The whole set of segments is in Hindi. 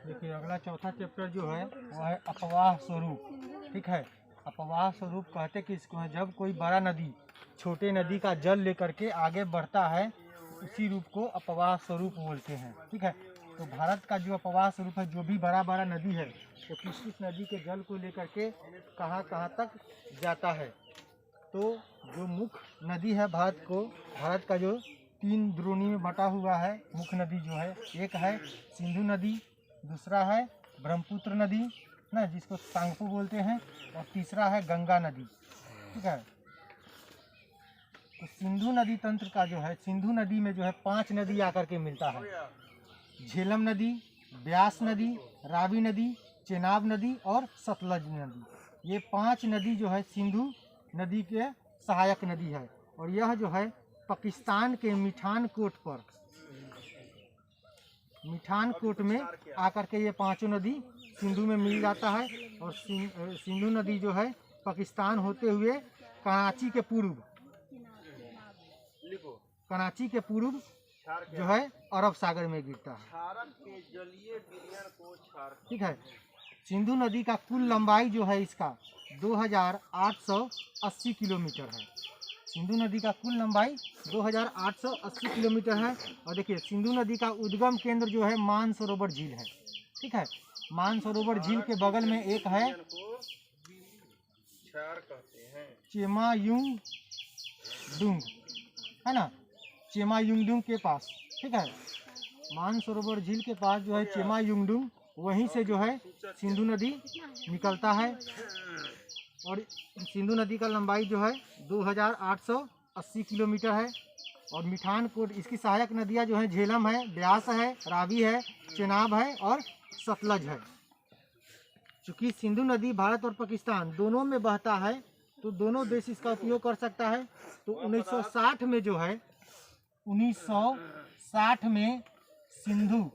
देखिए अगला चौथा चैप्टर जो है वो है अपवाह स्वरूप। ठीक है, अपवाह स्वरूप कहते किसको है? जब कोई बड़ा नदी छोटे नदी का जल लेकर के आगे बढ़ता है, उसी रूप को अपवाह स्वरूप बोलते हैं। ठीक है, तो भारत का जो अपवाह स्वरूप है, जो भी बड़ा बड़ा नदी है तो किस किस नदी के जल को लेकर के कहाँ कहाँ तक जाता है। तो जो मुख्य नदी है भारत का जो 3 द्रोणी में बटा हुआ है मुख्य नदी जो है, एक है सिंधु नदी, दूसरा है ब्रह्मपुत्र नदी ना जिसको सांगपो बोलते हैं, और तीसरा है गंगा नदी। ठीक है, तो सिंधु नदी तंत्र का जो है, सिंधु नदी में जो है 5 नदी आकर के मिलता है। झेलम नदी, ब्यास नदी, रावी नदी, चेनाब नदी और सतलज नदी। ये 5 नदी जो है सिंधु नदी के सहायक नदी है, और यह जो है पाकिस्तान के मिठान कोट में आकर के ये 5 नदी सिंधु में मिल जाता है। और सिंधु नदी जो है पाकिस्तान होते हुए कराची के पूर्व जो है अरब सागर में गिरता है। ठीक है, सिंधु नदी का कुल लंबाई जो है इसका 2880 किलोमीटर है। सिंधु नदी का कुल लंबाई 2880 किलोमीटर है। और देखिए सिंधु नदी का उद्गम केंद्र जो है मानसरोवर झील है। ठीक है, मानसरोवर झील के बगल में एक है चेमायुंगडुंग, है ना, चेमायुंगडुंग के पास। ठीक है, मानसरोवर झील के पास जो है चेमायुंगडुंग, वहीं से जो है सिंधु नदी निकलता है। और सिंधु नदी का लंबाई जो है 2880 किलोमीटर है। और मिठान कोट, इसकी सहायक नदियां जो हैं झेलम है, ब्यास है, रावी है, चेनाब है और सतलज है। चूँकि सिंधु नदी भारत और पाकिस्तान दोनों में बहता है, तो दोनों देश इसका उपयोग कर सकता है। तो 1960 में जो है 1960 में सिंधु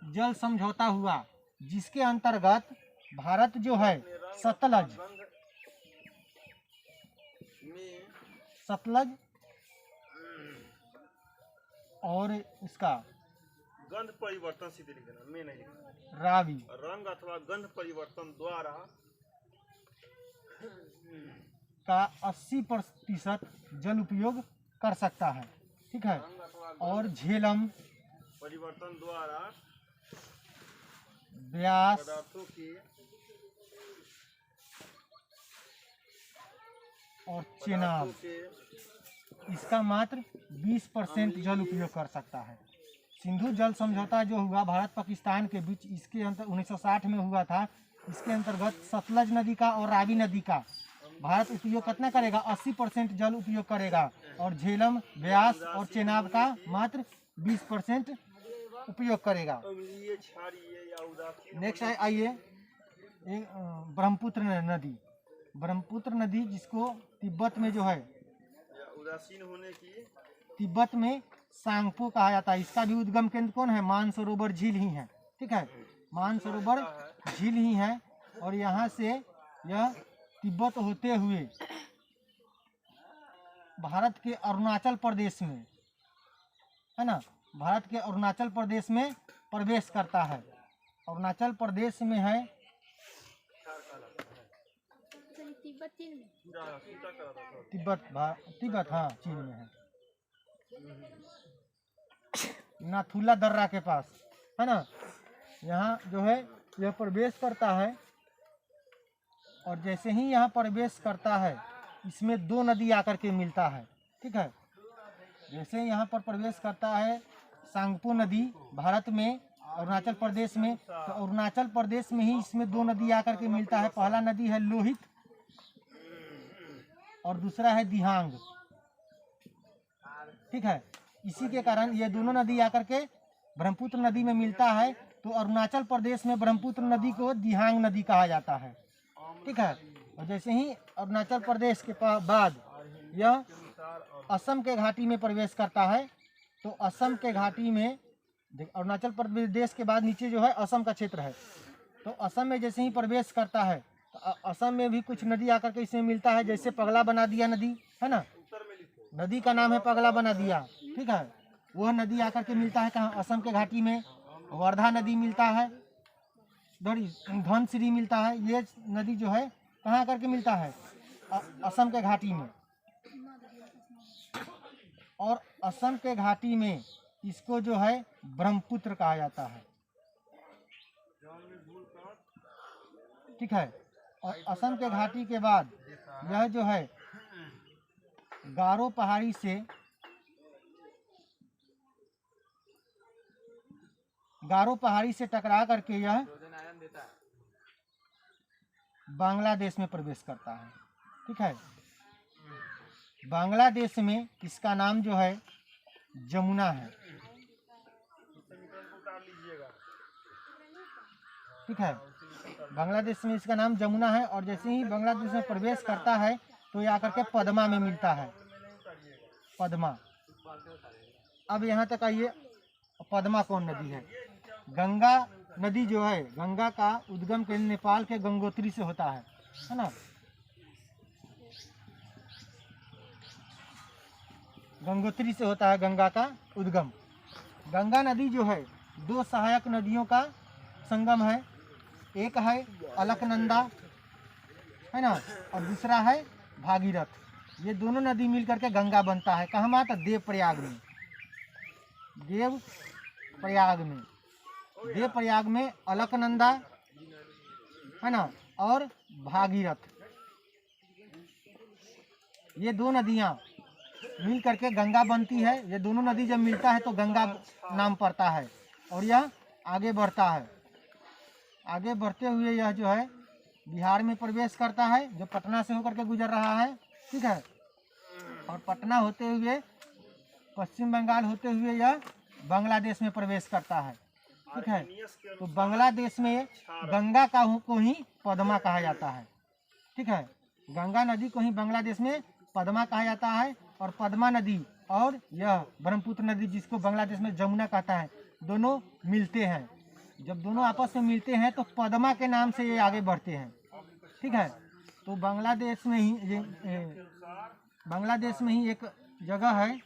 जल समझौता हुआ, जिसके अंतर्गत भारत जो है सतलज और इसका गंध परिवर्तन सीधे लिखना, मैं नहीं लिखना, रावी रंग अथवा गंध परिवर्तन द्वारा का 80% जल उपयोग कर सकता है। ठीक है, और झेलम परिवर्तन द्वारा ब्यास पदार्थों के और चेनाब इसका मात्र 20% जल उपयोग कर सकता है। सिंधु जल समझौता जो हुआ भारत पाकिस्तान के बीच, इसके अंतर 1960 में हुआ था। इसके अंतर्गत सतलज नदी का और रावी नदी का भारत उपयोग कितना करेगा? 80% जल उपयोग करेगा, और झेलम, ब्यास और चेनाब का मात्र 20% उपयोग करेगा। नेक्स्ट आइए ब्रह्मपुत्र नदी जिसको तिब्बत में जो है उदासीन होने की, तिब्बत में सांगपो कहा जाता है। इसका भी उद्गम केंद्र कौन है? मानसरोवर झील ही है। ठीक है, मानसरोवर झील ही है, और यहाँ से यह तिब्बत होते हुए भारत के अरुणाचल प्रदेश में, है ना, भारत के अरुणाचल प्रदेश में प्रवेश करता है। अरुणाचल प्रदेश में है, तिब्बत हाँ चीन में है, नाथुला दर्रा के पास, है ना। यहाँ जो है यह प्रवेश करता है, और जैसे ही यहाँ प्रवेश करता है इसमें 2 नदी आकर के मिलता है। ठीक है, जैसे यहाँ पर प्रवेश करता है सांगपो नदी भारत में, अरुणाचल प्रदेश में, तो अरुणाचल प्रदेश में ही इसमें 2 नदी आकर के मिलता है। पहला नदी है लोहित और दूसरा है दिहांग। ठीक है, इसी के कारण ये दोनों नदी आकर के ब्रह्मपुत्र नदी में मिलता है। तो अरुणाचल प्रदेश में ब्रह्मपुत्र नदी को दिहांग नदी कहा जाता है। ठीक है, और जैसे ही अरुणाचल प्रदेश के बाद यह असम के घाटी में प्रवेश करता है, तो असम के घाटी में अरुणाचल प्रदेश के बाद नीचे जो है असम का क्षेत्र है। तो असम में जैसे ही प्रवेश करता है, तो असम में भी कुछ नदी आकर के इसमें मिलता है, जैसे पगला बना दिया नदी, है ना, नदी का नाम है पगला बना दिया। ठीक है, वह नदी आकर के मिलता है कहाँ? असम के घाटी में वर्धा नदी मिलता है, धनसिरी मिलता है। ये नदी जो है कहाँ आकर के मिलता है? असम के घाटी में। और असम के घाटी में इसको जो है ब्रह्मपुत्र कहा जाता है, ठीक है। और असम के घाटी के बाद यह जो है गारो पहाड़ी से टकरा करके यह बांग्लादेश में प्रवेश करता है, ठीक है। बांग्लादेश में इसका नाम जो है जमुना है, ठीक है। बांग्लादेश में इसका नाम जमुना है। और जैसे ही बांग्लादेश में प्रवेश करता है तो ये आकर के पद्मा में मिलता है, पद्मा। अब यहाँ तक आइए, पद्मा कौन नदी है? गंगा नदी जो है, गंगा का उद्गम के नेपाल के गंगोत्री से होता है ना। गंगोत्री से होता है गंगा का उद्गम। गंगा नदी जो है दो सहायक नदियों का संगम है। एक है अलकनंदा, है ना, और दूसरा है भागीरथ। ये दोनों नदी मिलकर के गंगा बनता है। कहाँ माता? देवप्रयाग में। देवप्रयाग में अलकनंदा, है ना, और भागीरथ, ये दो नदियाँ मिल करके गंगा बनती है। ये दोनों नदी जब मिलता है तो गंगा नाम पड़ता है। और यह आगे बढ़ता है। आगे बढ़ते हुए यह जो है बिहार में प्रवेश करता है, जो पटना से होकर के गुजर रहा है, ठीक है। और पटना होते हुए पश्चिम बंगाल होते हुए यह बांग्लादेश में प्रवेश करता है, ठीक है। तो बांग्लादेश में गंगा को ही पद्मा कहा जाता है, ठीक है। गंगा नदी को ही बांग्लादेश में पद्मा कहा जाता है। और पद्मा नदी और यह ब्रह्मपुत्र नदी, जिसको बांग्लादेश में जमुना कहता है, दोनों मिलते हैं। जब दोनों आपस में मिलते हैं तो पद्मा के नाम से ये आगे बढ़ते हैं, ठीक है। तो बांग्लादेश में ही एक जगह है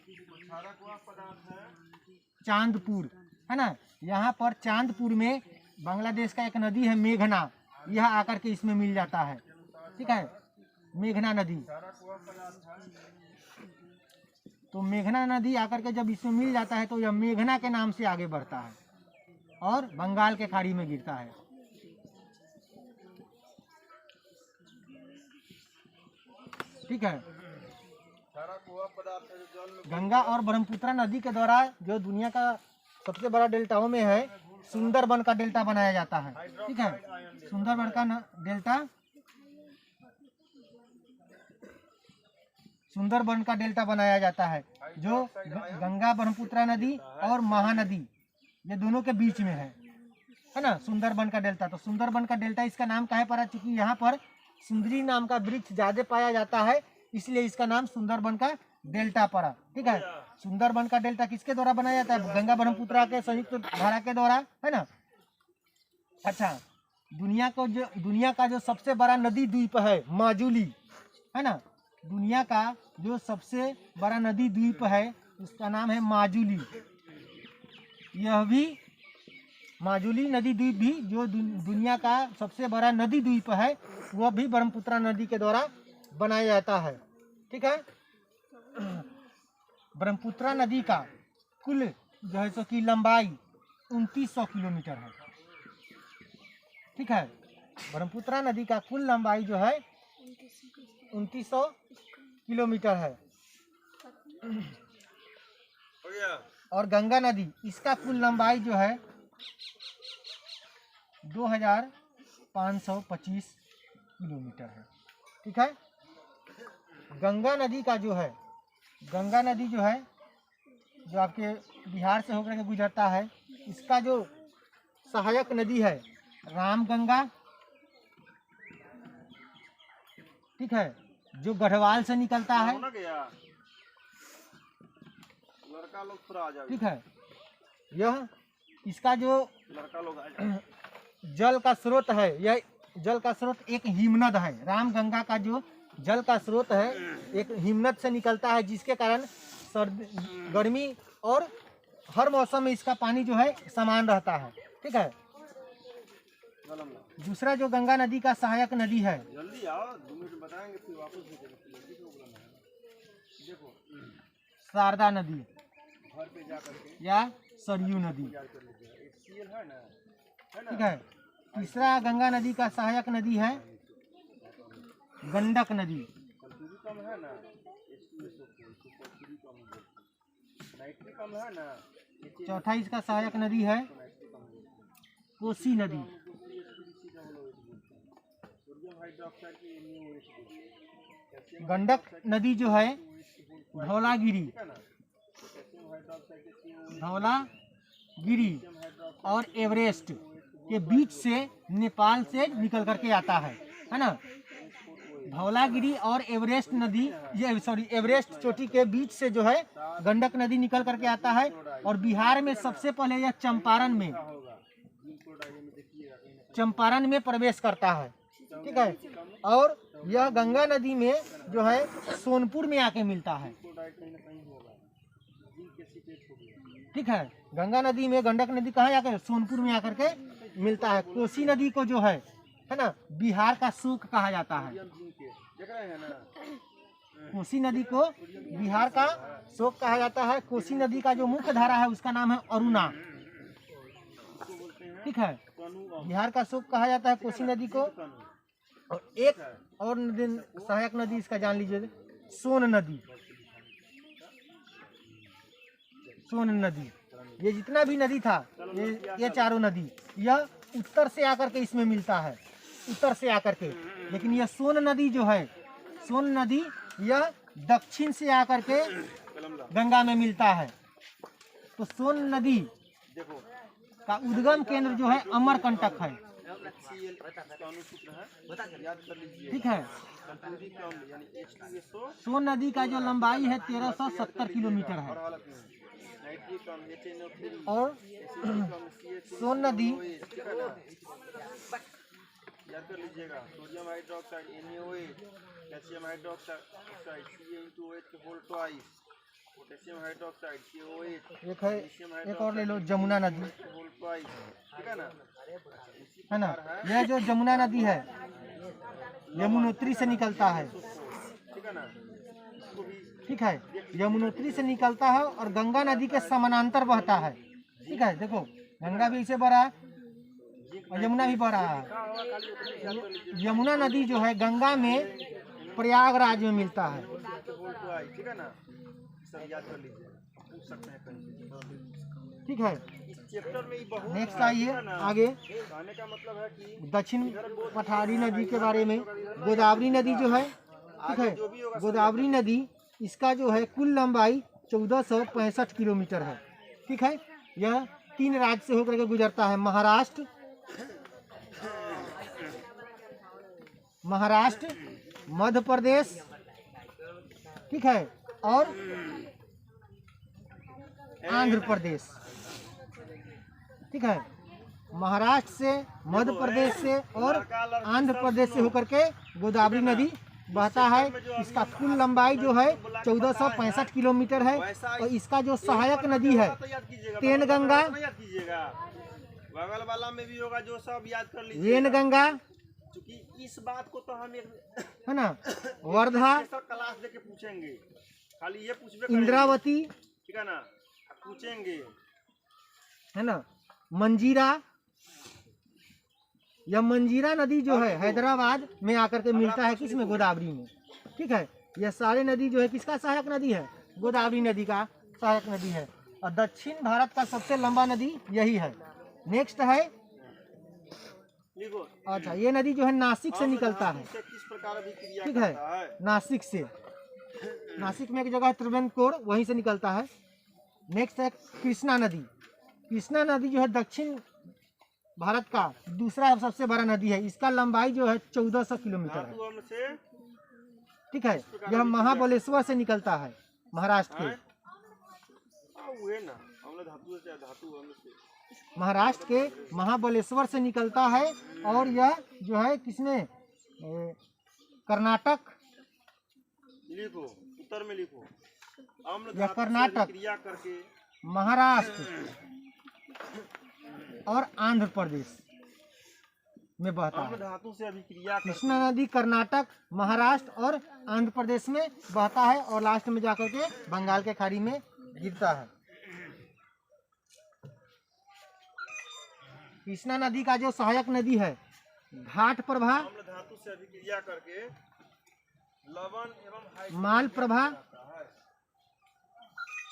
चांदपुर, है ना। यहाँ पर चांदपुर में बांग्लादेश का एक नदी है मेघना, यह आकर के इसमें मिल जाता है, ठीक है, मेघना नदी। तो मेघना नदी आकर के जब इसमें मिल जाता है तो यह मेघना के नाम से आगे बढ़ता है और बंगाल के खाड़ी में गिरता है, ठीक है। गंगा और ब्रह्मपुत्र नदी के द्वारा जो दुनिया का सबसे बड़ा डेल्टाओं में है, सुंदरबन का डेल्टा बनाया जाता है, ठीक है। सुंदरबन का डेल्टा बनाया जाता है, जो गंगा ब्रह्मपुत्र नदी और महानदी ये दोनों के बीच में है ना, सुंदरबन का डेल्टा। तो सुंदरबन का डेल्टा इसका नाम काहे पड़ा? चूंकि यहाँ पर सुंदरी नाम का वृक्ष ज्यादा पाया जाता है, इसलिए इसका नाम सुंदरबन का डेल्टा पड़ा, ठीक है। सुंदरबन का डेल्टा किसके द्वारा बनाया जाता है? गंगा ब्रह्मपुत्र के संयुक्त धारा के द्वारा, है ना। अच्छा, दुनिया का जो सबसे बड़ा नदी द्वीप है माजुली, है ना। दुनिया का जो सबसे बड़ा नदी द्वीप है उसका नाम है माजुली। यह भी माजुली नदी द्वीप भी जो दुनिया का सबसे बड़ा नदी द्वीप है, वह भी ब्रह्मपुत्र नदी के द्वारा बनाया जाता है, ठीक है। ब्रह्मपुत्र नदी का कुल जो है सो की लंबाई 2900 किलोमीटर है, ठीक है। ब्रह्मपुत्र नदी का कुल लंबाई जो है 2900 किलोमीटर है। और गंगा नदी, इसका कुल लंबाई जो है 2525 किलोमीटर है, ठीक है। गंगा नदी जो है जो आपके बिहार से होकर के गुजरता है, इसका जो सहायक नदी है रामगंगा, ठीक है, जो गढ़वाल से निकलता है, लड़का लोग थोड़ा आ जाओ, ठीक है। यह इसका जो जल का स्रोत है, यह जल का स्रोत एक हिमनद है। रामगंगा का जो जल का स्रोत है एक हिमनद से निकलता है, जिसके कारण गर्मी और हर मौसम में इसका पानी जो है समान रहता है। ठीक है। दूसरा जो गंगा नदी का सहायक नदी है, जल्दी आओ, 2 मिनट बताएंगे फिर वापस देखो शारदा नदी घर पे जा करके या सरयू नदी। है ना, ठीक है। तीसरा गंगा नदी का सहायक नदी है गंडक नदी। कम है ना, नाइट्री कम है ना। चौथा इसका सहायक नदी है कोसी नदी। गंडक नदी जो है धौलागिरी और एवरेस्ट के बीच से नेपाल से निकल करके आता है ना। धौलागिरी और एवरेस्ट नदी, ये सॉरी एवरेस्ट चोटी के बीच से जो है गंडक नदी निकल करके आता है और बिहार में सबसे पहले यह चंपारण में प्रवेश करता है। ठीक है। और यह गंगा नदी में जो है सोनपुर में आके मिलता है। ठीक है। गंगा नदी में गंडक नदी कहाँ आकर सोनपुर में आकर के मिलता है। कोसी नदी को जो है ना बिहार का शोक कहा जाता है। कोसी नदी को बिहार का शोक कहा जाता है। कोसी नदी का जो मुख्य धारा है उसका नाम है अरुणा। ठीक है। बिहार का शोक कहा जाता है कोसी नदी को। और एक और नदी सहायक नदी इसका जान लीजिए, सोन नदी। सोन नदी, ये जितना भी नदी था ये चारों नदी यह उत्तर से आकर के इसमें मिलता है, उत्तर से आकर के। लेकिन यह सोन नदी जो है, सोन नदी यह दक्षिण से आकर के गंगा में मिलता है। तो सोन नदी का उद्गम केंद्र जो है अमरकंटक है। ठीक है। सोन नदी का जो लंबाई है 1370 किलोमीटर है। और सोन नदी याद कर लीजिएगा, sodium hydroxide NaOH, calcium hydroxide CaO2 के whole twice, potassium hydroxide CaOH, एक है, एक और ले लो जमुना नदी। Whole twice. ठीक है ना। यह जो जमुना नदी है यमुनोत्री से निकलता है। ठीक है ना। ठीक है। यमुनोत्री से निकलता है और गंगा नदी के समानांतर बहता है। ठीक है। देखो गंगा भी इसे बह रहा है और यमुना भी बह रहा है। यमुना नदी जो है गंगा में प्रयागराज में मिलता है। ठीक है ना, सब याद कर लीजिए, पूछ सकते हैं। ठीक है। चैप्टर में बहुत नेक्स्ट आइए आगे। कहने का मतलब है कि दक्षिण पठारी नदी के बारे में। गोदावरी नदी जो है, ठीक है, गोदावरी नदी इसका जो है कुल लंबाई 1465 किलोमीटर है। ठीक है। यह 3 राज्य से होकर के गुजरता है, महाराष्ट्र, मध्य प्रदेश, ठीक है, और आंध्र प्रदेश। ठीक है। महाराष्ट्र से, मध्य प्रदेश से और आंध्र प्रदेश से होकर के गोदावरी नदी बहता है। इसका कुल लंबाई जो है 1465 किलोमीटर है। और इसका जो सहायक नदी है तेनगंगा, बगल वाला में भी होगा, जो सब याद कर लीजिए। वेनगंगा, क्योंकि इस बात को तो हम एक है ना, वर्धा, क्लास देके पूछेंगे, खाली ये पूछबे, इंद्रावती, ठीक है ना, पूछेंगे, है ना, मंजीरा। यह मंजीरा नदी जो है हैदराबाद में आकर के मिलता है, किसमें, गोदावरी में। ठीक है। यह सारे नदी जो है किसका सहायक नदी है, गोदावरी नदी का सहायक नदी है। और दक्षिण भारत का सबसे लंबा नदी यही है। नेक्स्ट है, अच्छा, ये नदी जो है नासिक से निकलता है। किस प्रकार अभिक्रिया ठीक है, नासिक से, नासिक में एक जगह है त्रिवेंद्रपुर, वहीं से निकलता है। नेक्स्ट है कृष्णा नदी। कृष्णा नदी जो है दक्षिण भारत का दूसरा सबसे बड़ा नदी है। इसका लंबाई जो है 1400 किलोमीटर है। ठीक है। यह महाबलेश्वर से निकलता है, महाराष्ट्र के, महाराष्ट्र के महाबलेश्वर से निकलता है। और यह जो है किसमें, कर्नाटक, लिखो उत्तर में लिखो, यह कर्नाटक, क्रिया करके महाराष्ट्र और आंध्र प्रदेश में बहता अम्ल है। धातु से अभिक्रिया कर कृष्णा नदी कर्नाटक, महाराष्ट्र और आंध्र प्रदेश में बहता है और लास्ट में जाकर के बंगाल के खाड़ी में गिरता है। कृष्णा नदी का जो सहायक नदी है घाट प्रभा, अम्ल धातु से अभिक्रिया करके लवण एवं हाइड्रोजन माल प्रभा, बनाता है।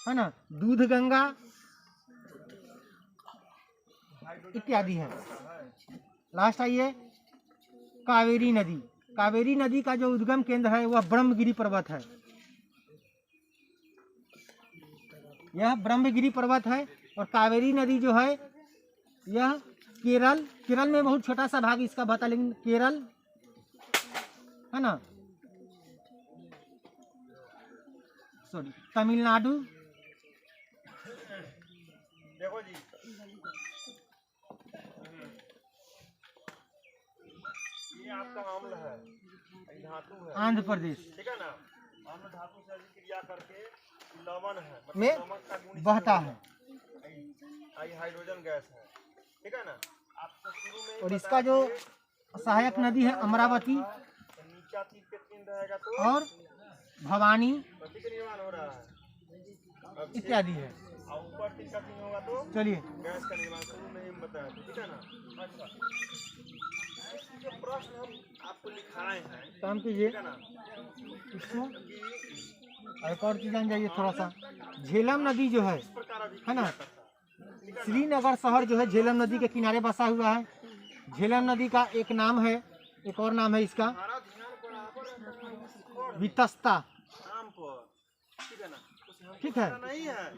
है ना, दूध गंगा इत्यादि है। लास्ट आइए कावेरी नदी। कावेरी नदी का जो उद्गम केंद्र है वह ब्रह्मगिरी पर्वत है। यह ब्रह्मगिरी पर्वत है और कावेरी नदी जो है यह केरल में बहुत छोटा सा भाग इसका बता, लेकिन केरल है ना, सॉरी तमिलनाडु, देखो जी, ये आपका अम्ल है, ये धातु है, आंध्र प्रदेश ठीक है ना। अम्ल धातु से अभिक्रिया करके लवण है, में नमक का गुण बहता है आई हाइड्रोजन गैस है, ठीक है ना। आपको शुरू में ही और बताया इसका जो कि सहायक नदी है अमरावती नीचा तीन पे तीन रहेगा तो और भवानी प्रति का निर्माण हो रहा है। अब इत्यादि है। और ऊपर तीन का तीन होगा तो चलिए गैस का निर्माण शुरू में ही बताया था, ठीक है ना। अच्छा, जो प्रश्न हम आपको लिखाए हैं, काम कीजिए ठीक है ना, इसको। कि एक और चीज जान जाइए थोड़ा सा, झेलम नदी जो है इस प्रकार अभी है ना, करता है। श्रीनगर शहर जो है झेलम नदी के किनारे बसा हुआ है। झेलम नदी का एक नाम है, एक और नाम है इसका हमारा ध्यान बराबर रहता है उस और वितस्ता, नाम पर, ठीक है ना। कुछ हमको ठीक है। पता नहीं है,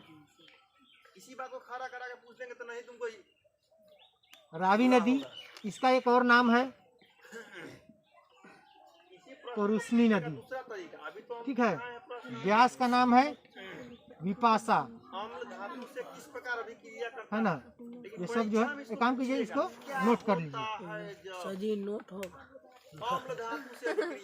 इसी बात को खड़ा करा के पूछ देंगे तो नहीं तुमको रावी नदी, इसका एक और नाम है इसी प्रश्न परुष्णी का नदी, दूसरा तरीका अभी तो हम ठीक है। लिखाए हैं प्रश्न। व्यास का नाम है विपाशा, अम्ल धातु से किस प्रकार अभिक्रिया करता है ना। लेकिन ये सब जो परीक्षा है में एक काम कीजिए, पूछेगा, इसको क्या नोट कर होता लीजिए। है जब सजी नोट होगा। अम्ल धातु से अभिक्रिया